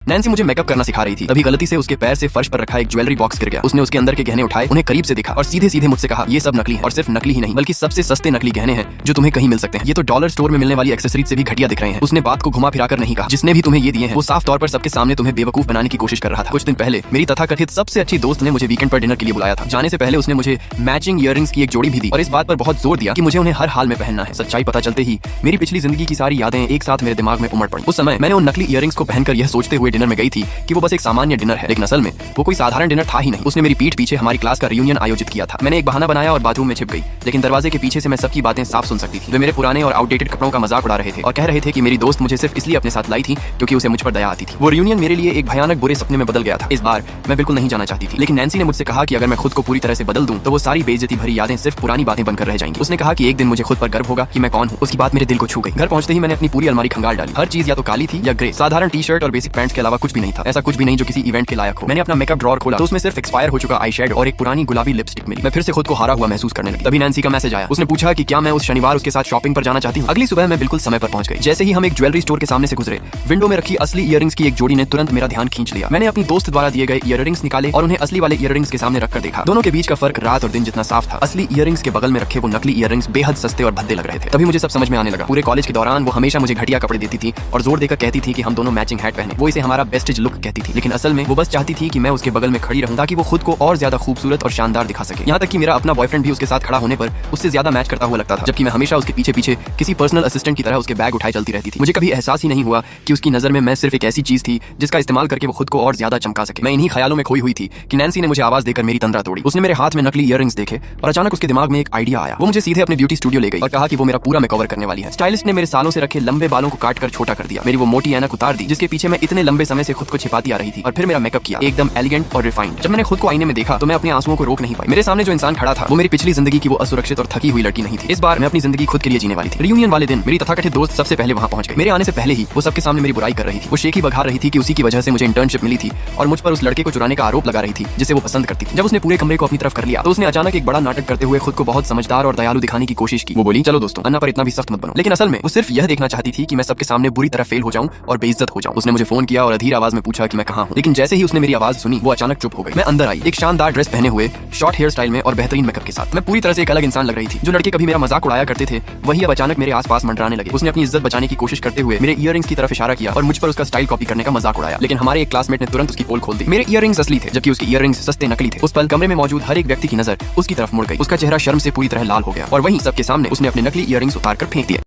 Nancy मुझे makeup करना सिखा रही थी, तभी गलती से उसके पैर से फर्श पर रखा एक ज्वेलरी बॉक्स गिर गया। उसने उसके अंदर के गहने उठाए, उन्हें करीब से देखा और सीधे सीधे मुझसे कहा, ये सब नकली है। और सिर्फ नकली ही नहीं बल्कि सबसे सस्ते नकली गहने हैं जो तुम्हें कहीं मिल सकते हैं। ये तो डॉलर स्टोर में मिलने वाली एक्सेसरीज से भी घटिया दिख रहे हैं। उसने बात को घुमा फिराकर नहीं कहा, जिसने भी तुम्हें ये दिए हैं वो साफ तौर पर सबके सामने तुम्हें बेवकूफ बनाने की कोशिश कर रहा था। कुछ दिन पहले मेरी तथाकथित सबसे अच्छी दोस्त ने मुझे वीकेंड पर डिनर के लिए बुलाया था। जाने से पहले उसने मुझे मैचिंग ईयररिंग्स की एक जोड़ी भी दी और इस बात पर बहुत जोर दिया कि मुझे उन्हें हर हाल में पहनना है। सच्चाई पता चलते ही मेरी पिछली जिंदगी की सारी यादें एक साथ मेरे दिमाग में उमड़ पड़ी। उस समय मैंने उन नकली ईयररिंग्स को पहनकर यह सोचते हुए डिनर में गई थी कि वो बस एक सामान्य डिनर है, लेकिन असल में वो कोई साधारण डिनर था ही नहीं। उसने मेरी पीठ पीछे हमारी क्लास का रियूनियन आयोजित किया था। मैंने एक बहाना बनाया और बाथरूम में छिप गई, लेकिन दरवाजे के पीछे से मैं सबकी बातें साफ सुन सकती थी। वे मेरे पुराने और आउटडेटेड कपड़ों का मजाक उड़ा रहे थे और कह रहे थे कि मेरी दोस्त मुझे सिर्फ इसलिए अपने साथ लाई थी क्योंकि उसे मुझ पर दया आती थी। वो रियूनियन मेरे लिए एक भयानक बुरे सपने में बदल गया था। इस बार मैं बिल्कुल नहीं जाना चाहती थी, लेकिन नैन्सी ने मुझसे कहा कि अगर मैं खुद को पूरी तरह से बदल दूं तो वो सारी बेइज्जती भरी यादें सिर्फ पुरानी बातें बनकर रह जाएंगी। उसने कहा कि एक दिन मुझे खुद पर गर्व होगा कि मैं कौन हूँ। उसकी बात मेरे दिल को छू गई। घर पहुंचते ही मैंने अपनी पूरी अलमारी खंगाल डाली। हर चीज या तो काली थी या ग्रे। साधारण टी शर्ट और बेसिक पैंट्स के अलावा कुछ भी नहीं था। ऐसा कुछ भी नहीं जो किसी इवेंट के लायक हो। मैंने अपना मेकअप ड्रॉअर खोला तो उसमें सिर्फ एक्सपायर हो चुका आई शेड और एक पुरानी गुलाबी लिपस्टिक मिली। मैं फिर से खुद को हारा हुआ महसूस करने लगी। तभी नैन्सी का मैसेज आया। उसने पूछा कि क्या मैं उस शनिवार उसके साथ शॉपिंग पर जाना चाहती हूँ। अगली सुबह मैं बिल्कुल समय पर पहुंच गई। जैसे ही हम एक ज्वेलरी स्टोर के सामने से गुजरे, विंडो में रखी असली ईयररिंग्स की एक जोड़ी ने तुरंत मेरा ध्यान खींच लिया। मैंने अपनी दोस्त द्वारा दिए गए ईयररिंग्स निकाले और उन्हें असली वाले ईयररिंग्स के सामने रखकर देखा। दोनों के बीच का फर्क रात और दिन जितना साफ था। असली ईयररिंग्स के बगल में रखे वो नकली ईयररिंग्स बेहद सस्ते और भद्दे लग रहे थे। तभी मुझे सब समझ में आने लगा। पूरे कॉलेज के दौरान वो हमेशा मुझे घटिया कपड़े देती थी और जोर देकर कहती थी कि हम दोनों मैचिंग हैट पहने। वो इसे हमारा बेस्टेज लुक कहती थी, लेकिन असल में वो बस चाहती थी कि मैं उसके बगल में खड़ी रहूं ताकि वो खुद को और ज्यादा खूबसूरत और शानदार दिखा सके। यहाँ तक कि मेरा अपना बॉयफ्रेंड भी उसके साथ खड़ा होने पर उससे ज्यादा मैच करता हुआ लगता था, जबकि मैं हमेशा उसके पीछे पीछे किसी पर्सनल असिस्टेंट की तरह उसके बैग उठाए चलती रहती थी। मुझे कभी एहसास ही नहीं हुआ कि उसकी नजर में मैं सिर्फ एक ऐसी चीज थी जिसका इस्तेमाल करके वो खुद को और ज्यादा चमका सके। मैं इन्हीं ख्यालों में खोई हुई थी कि नैन्सी ने मुझे आवाज देकर मेरी तंद्रा तोड़ी। उसने मेरे हाथ में नकली ईयररिंग्स देखे और अचानक उसके दिमाग में एक आइडिया आया। वो मुझे सीधे अपने ब्यूटी स्टूडियो ले गई और कहा कि वो मेरा पूरा मेकओवर करने वाली है। स्टाइलिस्ट ने मेरे सालों से रखे लंबे बालों को काट कर छोटा कर दिया। मेरी वो मोटी ऐनक उतार दी जिसके पीछे मैं इतने लंबे समय से खुद को छिपाती आ रही थी और फिर मेरा मेकअप किया, एकदम एलिगेंट और रिफाइंड। जब मैंने खुद को आईने में देखा तो मैं अपने आंसुओं को रोक नहीं पाई। मेरे सामने जो इंसान खड़ा था वो मेरी पिछली जिंदगी की वो असुरक्षित और थकी हुई लड़की नहीं थी। इस बार मैं अपनी जिंदगी खुद के लिए जीने वाली थी। रियूनियन वाले दिन मेरी तथाकथित दोस्त सबसे पहले वहां पहुंच गई। मेरे आने से पहले ही वो सबके सामने मेरी बुराई कर रही थी। वो शेखी बघार रही थी कि उसी की वजह से मुझे इंटर्नशिप मिली थी और मुझ पर उस लड़के को चुराने का आरोप लगा रही थी जिसे वो पसंद करती थी। जब उसने पूरे कमरे को अपनी तरफ कर लिया तो उसने अचानक एक बड़ा नाटक करते हुए खुद को बहुत समझदार और दयालु दिखाने की कोशिश की। वो बोली, चलो दोस्तों, अन्ना पर इतना भी सख्त मत बनो। लेकिन असल में वो सिर्फ यह देखना चाहती थी कि मैं सबके सामने बुरी तरह फेल हो जाऊं और बेइज्जत हो जाऊं। उसने मुझे फोन किया और अधीर आवाज में पूछा कि मैं कहां हूं, लेकिन जैसे ही उसने मेरी आवाज सुनी वो अचानक चुप हो गई। मैं अंदर आई, एक शानदार ड्रेस पहने हुए, शॉर्ट हेयर स्टाइल में और बेहतरीन मेकअप के साथ। मैं पूरी तरह से एक अलग इंसान लग रही थी। जो लड़के कभी मेरा मजाक उड़ाया करते थे वही अब अचानक मेरे आसपास मंडराने लगे। उसने अपनी इज्जत बचाने की कोशिश करते हुए मेरे ईयररिंग्स की तरफ इशारा किया और मुझ पर उसका स्टाइल कॉपी करने का मजाक उड़ाया, लेकिन हमारे एक क्लासमेट ने तुरंत उसकी पोल खोल दी। मेरे ईयररिंग्स असली थे जबकि उसके ईयररिंग्स सस्ते नकली थे। उस पल कमरे में मौजूद हर एक व्यक्ति की नजर उसकी तरफ मुड़ गई। उसका चेहरा शर्म से पूरी तरह लाल हो गया और वहीं सबके सामने उसने अपने नकली ईयररिंग्स उतार कर फेंक दिए।